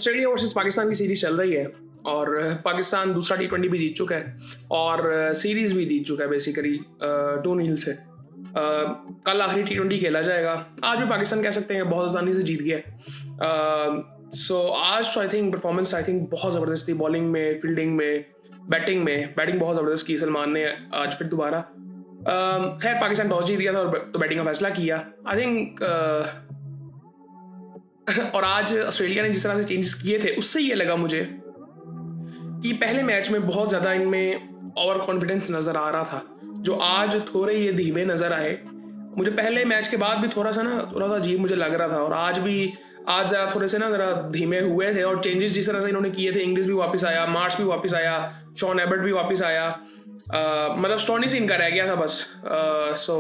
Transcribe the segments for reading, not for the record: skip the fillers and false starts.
Australia versus Pakistan की series चल रही है और पाकिस्तान दूसरा T20 भी जीत चुका है और सीरीज भी जीत चुका है बेसिकली 2-0 से। कल आखिरी T20 खेला जाएगा। आज भी पाकिस्तान कह सकते हैं बहुत आसानी से जीत गया। सो आज तो आई थिंक परफॉर्मेंस बहुत ज़बरदस्त थी, बॉलिंग में, फील्डिंग में, बैटिंग बहुत ज़बरदस्त की सलमान ने आज फिर दोबारा। खैर पाकिस्तान टॉस जीत गया था और तो बैटिंग का फैसला किया आई थिंक। और आज ऑस्ट्रेलिया ने जिस तरह से चेंजेस किए थे उससे ये लगा मुझे कि पहले मैच में बहुत ज़्यादा इनमें ओवर कॉन्फिडेंस नज़र आ रहा था, जो आज थोड़े ये धीमे नज़र आए। मुझे पहले मैच के बाद भी थोड़ा सा अजीब मुझे लग रहा था और आज ज़रा थोड़े से ज़रा धीमे हुए थे। और चेंजेस जिस तरह से इन्होंने किए थे, इंग्लिश भी वापस आया, मार्श भी वापस आया, शॉन एबर्ट भी वापस आया, मतलब स्टोनी से इनका रह गया था बस। सो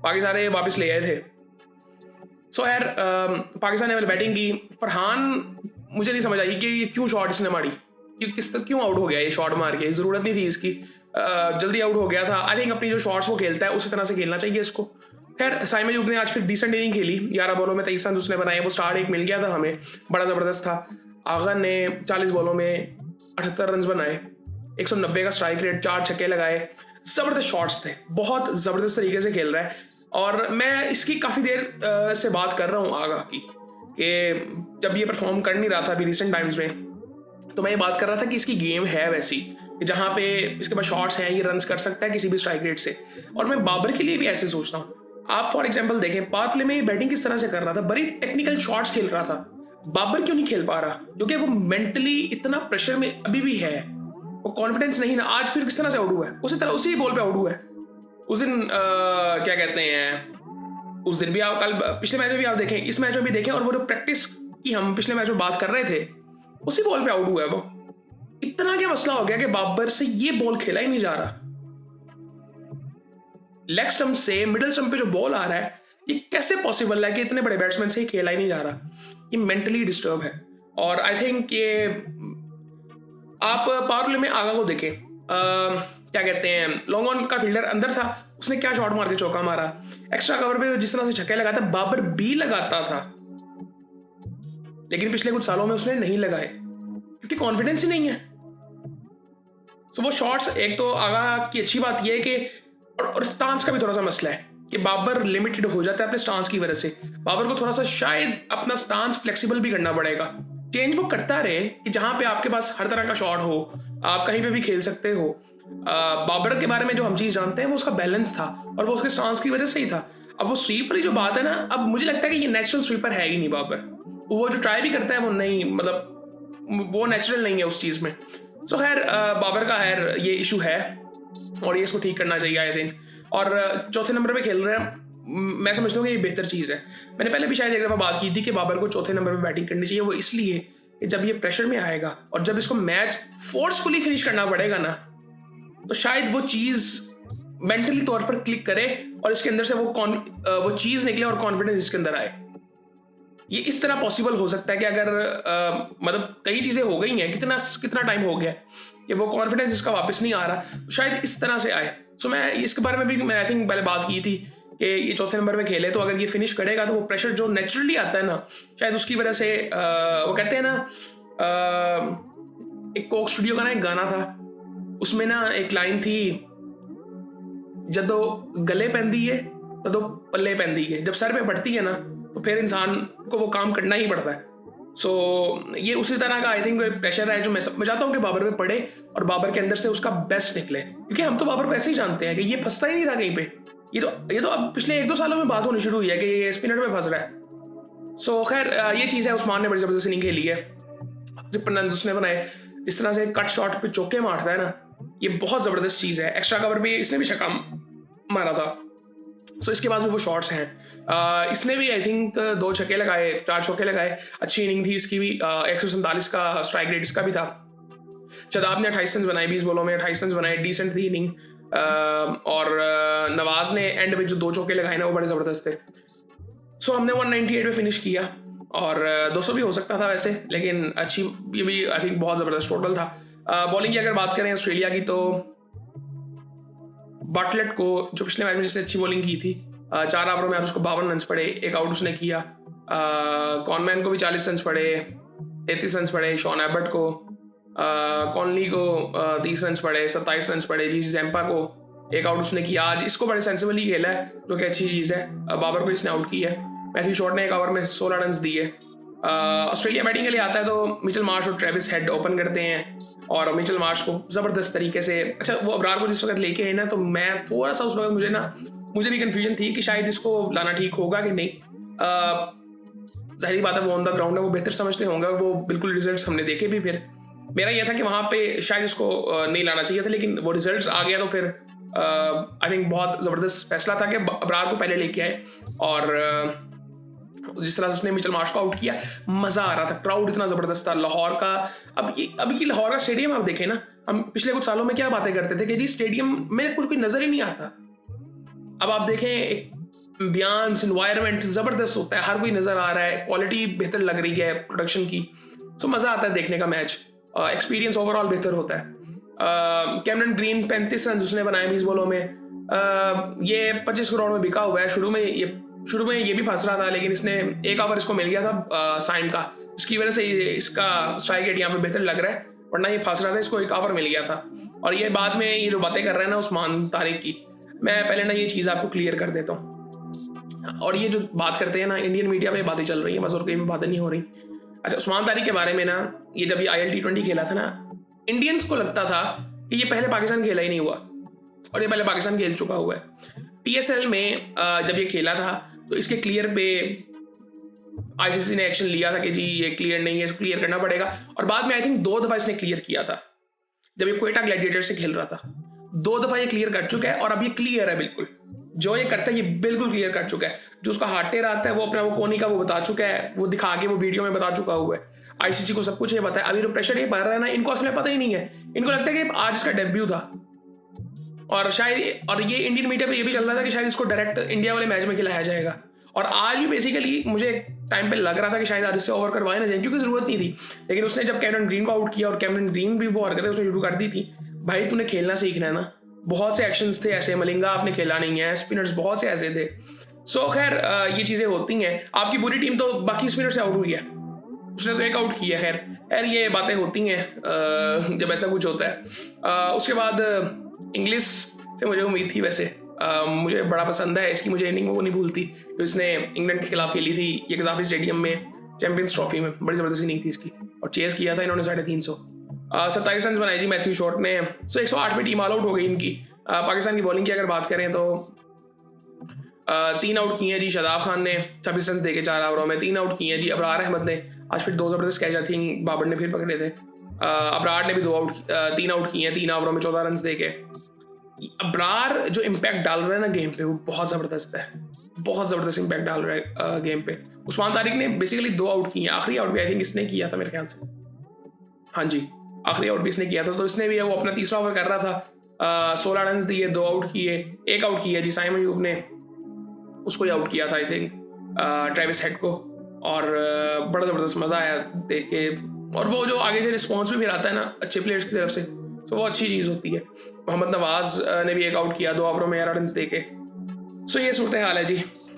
पाकिस्तान ने वापस ले आए थे। सो यार पाकिस्तान ने बैटिंग की। फरहान मुझे नहीं समझ आई कि ये क्यों शॉट इसने मारी, क्यों आउट हो गया ये शॉट मार के, ज़रूरत नहीं थी इसकी। जल्दी आउट हो गया था। आई थिंक अपनी जो शॉट्स वो खेलता है उसी तरह से खेलना चाहिए इसको। खैर साइम अयूब ने आज फिर डिसेंट इनिंग खेली, 11 बॉलों में 23 रन उसने बनाए। वो स्टार्ट एक मिल गया था हमें, बड़ा ज़बरदस्त था। आगन ने 40 बॉलों में 78 रन बनाए, 190 का स्ट्राइक रेट, 4 छक्के लगाए। ज़बरदस्त शॉट्स थे, बहुत ज़बरदस्त तरीके से खेल रहा है। और मैं इसकी काफ़ी देर से बात कर रहा हूँ आगा की, कि जब ये परफॉर्म कर नहीं रहा था अभी रिसेंट टाइम्स में, तो मैं ये बात कर रहा था कि इसकी गेम है वैसी जहाँ पे इसके पास शॉट्स हैं, ये रन्स कर सकता है किसी भी स्ट्राइक रेट से। और मैं बाबर के लिए भी ऐसे सोचता हूँ। आप फॉर एग्जांपल देखें, पावर प्ले में बैटिंग किस तरह से कर रहा था, बड़ी टेक्निकल शॉट्स खेल रहा था। बाबर क्यों नहीं खेल पा रहा? क्योंकि वो मेंटली इतना प्रेशर में अभी भी है, वो कॉन्फिडेंस नहीं ना। आज फिर किस तरह से आउट हुआ है, उसी बॉल पे आउट हुआ है। उस दिन क्या कहते हैं, उस दिन भी आप कल पिछले मैच में भी आप देखें, इस मैच में भी देखें, और वो जो प्रैक्टिस की हम पिछले मैच में बात कर रहे थे, उसी बॉल पे आउट हुआ है वो। इतना क्या मसला हो गया कि बाबर से ये बॉल खेला ही नहीं जा रहा। लेग स्टंप से मिडिल स्टंप पे जो बॉल आ रहा है, ये कैसे पॉसिबल है कि इतने बड़े बैट्समैन से ही खेला ही नहीं जा रहा? ये मेंटली डिस्टर्ब है। और आई थिंक ये आप पावर प्ले में आगा को देखें, क्या कहते हैं, लॉन्ग ऑन का फील्डर अंदर था, उसने क्या शॉट मार के चौका मारा। एक्स्ट्रा कवर पे जिस तरह से छक्के लगाता, बाबर भी लगाता था, लेकिन पिछले कुछ सालों में उसने नहीं लगाए क्योंकि कॉन्फिडेंस ही नहीं है। तो वो शॉट्स, एक तो आगा की अच्छी बात यह है कि और स्टांस का भी थोड़ा सा मसला है कि बाबर लिमिटेड हो जाता है अपने स्टांस की वजह से। बाबर को थोड़ा सा शायद अपना स्टांस फ्लेक्सिबल भी करना पड़ेगा। चेंज वो करता रहे कि जहां पे आपके पास हर तरह का शॉट हो, आप कहीं पे भी खेल सकते हो। बाबर के बारे में जो हम चीज जानते हैं वो उसका बैलेंस था और वो उसके स्टांस की वजह से ही था। अब वो स्वीप वाली जो बात है ना, अब मुझे लगता है कि ये नेचुरल स्वीपर है ही नहीं बाबर। वो जो ट्राई भी करता है वो नहीं, मतलब वो नेचुरल नहीं है उस चीज में। सो खैर बाबर का ये इशू है और ये इसको ठीक करना चाहिए आई थिंक। और चौथे नंबर पे खेल रहे हैं, मैं समझता हूँ कि ये बेहतर चीज़ है। मैंने पहले भी शायद एक दफ़ा बात की थी कि बाबर को चौथे नंबर पे बैटिंग करनी चाहिए। वो इसलिए कि जब ये प्रेशर में आएगा और जब इसको मैच फोर्सफुली फिनिश करना पड़ेगा ना, तो शायद वो चीज़ मेंटली तौर पर क्लिक करे और इसके अंदर से वो चीज़ निकले और कॉन्फिडेंस इसके अंदर आए। ये इस तरह पॉसिबल हो सकता है कि अगर मतलब कई चीज़ें हो गई हैं, कितना टाइम हो गया कि वो कॉन्फिडेंस इसका वापस नहीं आ रहा, तो शायद इस तरह से आए। सो मैं इसके बारे में भी मैं आई थिंक पहले बात की थी कि ये चौथे नंबर पे खेले तो अगर ये फिनिश करेगा तो वो प्रेशर जो नेचुरली आता है ना, शायद उसकी वजह से वो कहते हैं ना, एक कोक स्टूडियो का ना एक गाना था, उसमें ना एक लाइन थी, जदों गले पैंदी है तदों पल्ले पैंदी है। जब सर पे पड़ती है ना तो फिर इंसान को वो काम करना ही पड़ता है। सो ये उसी तरह का आई थिंक प्रेशर है जो मैं चाहता हूँ कि बाबर पे पड़े और बाबर के अंदर से उसका बेस्ट निकले, क्योंकि हम तो बाबर को ऐसे ही जानते हैं कि ये फंसता ही नहीं था कहीं पे। ये तो अब पिछले 1-2 सालों में बात होनी शुरू हुई है कि ये स्पिनर पे फंस रहा है। सो खैर ये चीज़ है, उस्मान ने बड़ी ज़बरदस्त इनिंग खेली है, ट्रिपल रन उसने बनाए, जिस तरह से कट शॉट पे चौके मारता है ना, ये बहुत ज़बरदस्त चीज़ है। एक्स्ट्रा कवर पे इसने भी छक्का मारा था। सो इसके पास भी वो शॉट्स हैं। इसने भी आई थिंक 2 छक्के लगाए, 4 चौके लगाए, अच्छी इनिंग थी इसकी भी। 147 का स्ट्राइक रेट इसका भी था। शदाब ने 28 रन बनाए, 20 बॉलों में 28 रन बनाए, डिसेंट थी इनिंग। और नवाज ने एंड में जो 2 चौके लगाए ना वो बड़े ज़बरदस्त थे। सो हमने 198 पे फिनिश किया और 200 भी हो सकता था वैसे, लेकिन अच्छी, ये भी आई थिंक बहुत ज़बरदस्त टोटल था। बॉलिंग की अगर बात करें ऑस्ट्रेलिया की, तो बटलेट को जो पिछले मैच में जिसने अच्छी बॉलिंग की थी, 4 ओवरों में उसको 52 रन पड़े, 1 आउट उसने किया। कॉनमैन को भी 40 रन पड़े, 33 रन पड़े, शॉन एबर्ट को, कॉनली को 30 रन पड़े, 27 रन पड़े, जी जैम्पा को एक आउट उसने किया आज, इसको बड़े सेंसिबली खेला है जो कि अच्छी चीज़ है। बाबर को इसने आउट किया है। मैथ्यू शॉर्ट ने एक ओवर में 16 रन दिए। ऑस्ट्रेलिया बैटिंग के लिए आता है तो मिचेल मार्श और ट्रेविस हेड ओपन करते हैं और मिचेल मार्श को ज़बरदस्त तरीके से, अच्छा वो अबरार को जिस वक्त लेके आए ना, तो मैं थोड़ा सा उस वक्त मुझे भी कन्फ्यूजन थी कि शायद इसको लाना ठीक होगा कि नहीं। जाहिर बात है वो ऑन द ग्राउंड है, वो बेहतर समझते होंगे, वो बिल्कुल रिजल्ट्स हमने देखे भी। फिर मेरा यह था कि वहाँ पे शायद इसको नहीं लाना चाहिए था, लेकिन वो रिजल्ट्स आ गया तो फिर आई थिंक बहुत ज़बरदस्त फैसला था कि अबरार को पहले लेके आए और जिस तरह से उसने मिचेल मार्श को आउट किया, मज़ा आ रहा था। क्राउड इतना ज़बरदस्त था लाहौर का। अब की लाहौर का स्टेडियम आप देखें ना, हम पिछले कुछ सालों में क्या बातें करते थे कि जी स्टेडियम में कुछ कोई नज़र ही नहीं आता। अब आप देखें एक एम्बियंस एनवायरनमेंट ज़बरदस्त होता है, हर कोई नज़र आ रहा है, क्वालिटी बेहतर लग रही है प्रोडक्शन की, सो मज़ा आता है देखने का मैच, एक्सपीरियंस ओवरऑल बेहतर होता है। कैमरन ग्रीन 35 रन उसने बनाए 20 बॉलों में। ये 25 करोड़ में बिका हुआ है। शुरू में ये भी फंस रहा था, लेकिन इसने एक ओवर इसको मिल गया था साइम का, इसकी वजह से इसका स्ट्राइक रेट यहाँ पे बेहतर लग रहा है, वरना ये फंस रहा था, इसको एक ओवर मिल गया था। और ये बाद में ये जो बातें कर रहे हैं ना उस्मान तारिक की, मैं पहले ना ये चीज़ आपको क्लियर कर देता हूँ। और ये जो बात करते हैं ना, इंडियन मीडिया में बातें चल रही हैं बस, और कहीं भी बातें नहीं हो रही। अच्छा, उस्मान तारिक के बारे में ना, ये जब ये IL T20 खेला था ना, इंडियंस को लगता था कि ये पहले पाकिस्तान खेला ही नहीं हुआ, और ये पहले पाकिस्तान खेल चुका हुआ है। PSL में जब ये खेला था तो इसके क्लियर पे ICC ने एक्शन लिया था कि जी ये क्लियर नहीं है, क्लियर करना पड़ेगा। और बाद में आई थिंक 2 दफ़ा इसने क्लियर किया था जब ये क्वेटा ग्लैडिएटर से खेल रहा था। 2 दफ़ा ये क्लियर कर चुका है और अब ये क्लियर है बिल्कुल, जो ये करता है ये बिल्कुल क्लियर कर चुका है। जो उसका हार्टेर आता है वो अपना वो कोनी का वो बता चुका है, वो दिखा के वो वीडियो में बता चुका हुआ है। ICC को सब कुछ ये पता है। अभी जो प्रेशर ये बढ़ रहा है ना, इनको असल में पता ही नहीं है, इनको लगता है कि आज इसका डेब्यू था, और शायद और ये इंडियन मीडिया पे ये भी चल रहा था कि शायद इसको डायरेक्ट इंडिया वाले मैच में खिलाया जाएगा। और आज भी बेसिकली मुझे टाइम पे लग रहा था कि शायद आज इससे ओवर करवाए ना जाए, क्योंकि ज़रूरत नहीं थी। लेकिन उसने जब कैमरन ग्रीन को आउट किया, और कैमरन ग्रीन भी वो हरकतें उसने शुरू कर दी थी, भाई तूने खेलना सीखना है ना। बहुत से एक्शंस थे ऐसे, मलिंगा आपने खेला नहीं है, स्पिनर्स बहुत से ऐसे थे। सो खैर ये चीज़ें होती हैं। आपकी पूरी टीम तो बाकी स्पिनर से आउट हुई है, उसने तो एक आउट किया। खैर ये बातें होती हैं जब ऐसा कुछ होता है। उसके बाद इंग्लिश से मुझे उम्मीद थी वैसे, मुझे बड़ा पसंद है इसकी, मुझे इनिंग वो नहीं भूलती जो इसने इंग्लैंड के खिलाफ खेली थी ये गजाफी स्टेडियम में चैंपियंस ट्रॉफी में, बड़ी ज़बरदस्त इनिंग थी इसकी, और चेस किया था इन्होंने 350। 27 रन बनाए जी मैथ्यू शॉर्ट ने। 108 पे टीम ऑल आउट हो गई इनकी। पाकिस्तान की बॉलिंग की अगर बात करें तो 3 आउट किए हैं जी शादाब खान ने 26 रन देके 4 ओवरों में, 3 आउट किए हैं जी अबरार अहमद ने। आज फिर 2 ज़बरदस्त कैच आई थिंक बाबर ने फिर पकड़े थे। अबरार ने भी 3 आउट किए हैं 3 ओवरों में 14 रन देके। अबरार जो इम्पैक्ट डाल रहा है ना गेम पे, वो बहुत ज़बरदस्त है, बहुत ज़बरदस्त इम्पैक्ट डाल रहा है गेम पे। उस्मान तारिक ने बेसिकली 2 आउट किए हैं, आखिरी आउट भी आई थिंक इसने किया था मेरे ख्याल से, हाँ जी आखिरी आउट भी इसने किया था। तो इसने भी वो अपना तीसरा ओवर कर रहा था, 16 रन दिए, 2 आउट किए, 1 आउट किया जी साइम अयूब ने, उसको ही आउट किया था आई थिंक ट्रेविस हेड को। और बड़ा ज़बरदस्त मज़ा आया देख के, और वो जो आगे से रिस्पॉन्स भी फिर आता है ना अच्छे प्लेयर्स की तरफ से, तो वो अच्छी चीज़ होती है। मोहम्मद नवाज ने भी 1 आउट किया 2 ओवरों में 11 रन देके। सो ये सूरत हाल है जी।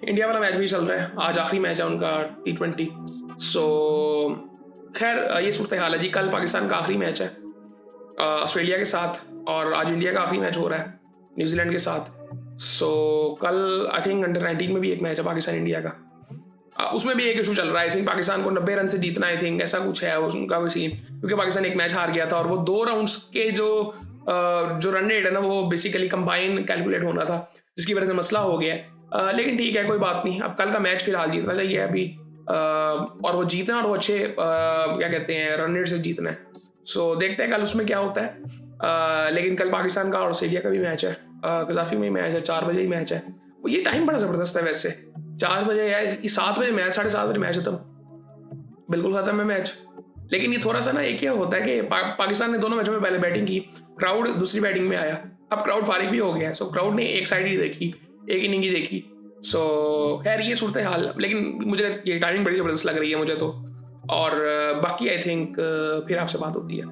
इंडिया वाला मैच भी चल रहा है, आज आखिरी मैच है उनका T20। सो खैर ये सूरत हाल है जी। कल पाकिस्तान का आखिरी मैच है ऑस्ट्रेलिया के साथ, और आज इंडिया का आखिरी मैच हो रहा है न्यूजीलैंड के साथ। सो कल आई थिंक अंडर-19 में भी एक मैच है पाकिस्तान इंडिया का, उसमें भी एक इशू चल रहा है। आई थिंक पाकिस्तान को 90 रन से जीतना, आई थिंक ऐसा कुछ है उनका कोई सीन, क्योंकि पाकिस्तान एक मैच हार गया था, और वो 2 राउंड्स के जो रन रेट है ना वो बेसिकली कंबाइन कैलकुलेट होना था, जिसकी वजह से मसला हो गया है। लेकिन ठीक है, कोई बात नहीं। अब कल का मैच फिलहाल जीतना चाहिए अभी, और वो जीतना, और वो अच्छे क्या कहते हैं रन रेट से जीतना है। सो देखते हैं कल उसमें क्या होता है। लेकिन कल पाकिस्तान का और ऑस्ट्रेलिया का भी मैच है, गजाफी में ही मैच है, 4 बजे ही मैच है। ये टाइम बड़ा ज़बरदस्त है वैसे, 4 बजे या 7 बजे मैच, 7:30 बजे मैच खत्म, बिल्कुल ख़त्म है मैच। लेकिन ये थोड़ा सा ना एक क्या होता है कि पाकिस्तान ने दोनों मैचों में पहले बैटिंग की, क्राउड दूसरी बैटिंग में आया, अब क्राउड फारिग भी हो गया है। सो क्राउड ने एक साइड ही देखी, एक इनिंग ही देखी। सो खैर ये सूरत हाल, लेकिन मुझे ये टाइमिंग बड़ी ज़बरदस्त लग रही है मुझे तो। और बाकी आई थिंक फिर आपसे बात होती है।